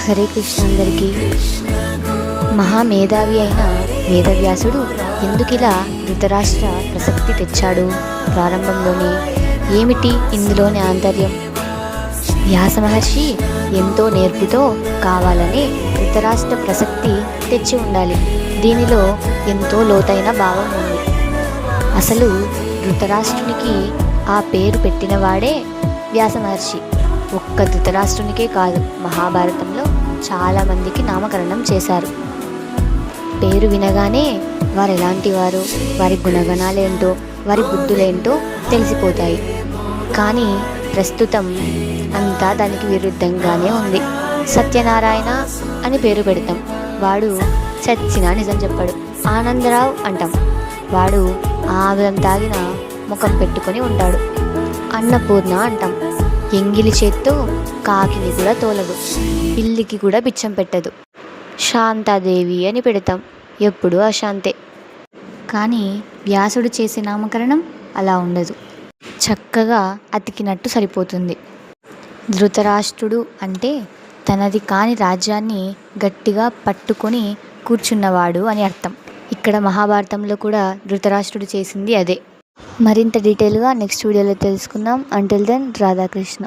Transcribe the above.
హరే కృష్ణ అందరికీ. మహామేధావి అయిన వేదవ్యాసుడు ఎందుకిలా ధృతరాష్ట్ర ప్రసక్తి తెచ్చాడు? ప్రారంభంలోనే ఏమిటి ఇందులోని ఆంతర్యం? వ్యాస మహర్షి ఎంతో నేర్పుతో కావాలని ధృతరాష్ట్ర ప్రసక్తి తెచ్చి ఉండాలి. దీనిలో ఎంతో లోతైన భావం ఉంది. అసలు ధృతరాష్ట్రునికి ఆ పేరు పెట్టినవాడే వ్యాస మహర్షి. ఒక్క ధృతరాష్ట్రునికే కాదు, మహాభారతంలో చాలామందికి నామకరణం చేశారు. పేరు వినగానే వారు ఎలాంటి వారు, వారి గుణగణాలేంటో, వారి బుద్ధులేంటో తెలిసిపోతాయి. కానీ ప్రస్తుతం అంతా దానికి విరుద్ధంగానే ఉంది. సత్యనారాయణ అని పేరు పెడతాం, వాడు చచ్చినా నిజం చెప్పాడు. ఆనందరావు అంటాం, వాడు ఆవిరం తాగిన ముఖం పెట్టుకొని ఉంటాడు. అన్నపూర్ణ అంటాం, ఎంగిలి చేత్తో కాకిని కూడా తోలదు, పిల్లికి కూడా బిచ్చం పెట్టదు. శాంతాదేవి అని పెడతాం, ఎప్పుడూ అశాంతే. కానీ వ్యాసుడు చేసే నామకరణం అలా ఉండదు, చక్కగా అతికినట్టు సరిపోతుంది. ధృతరాష్ట్రుడు అంటే తనది కాని రాజ్యాన్ని గట్టిగా పట్టుకొని కూర్చున్నవాడు అని అర్థం. ఇక్కడ మహాభారతంలో కూడా ధృతరాష్ట్రుడు చేసింది అదే. మరింత డీటెయిల్గా నెక్స్ట్ వీడియోలో తెలుసుకుందాం. Until then Radhakrishna.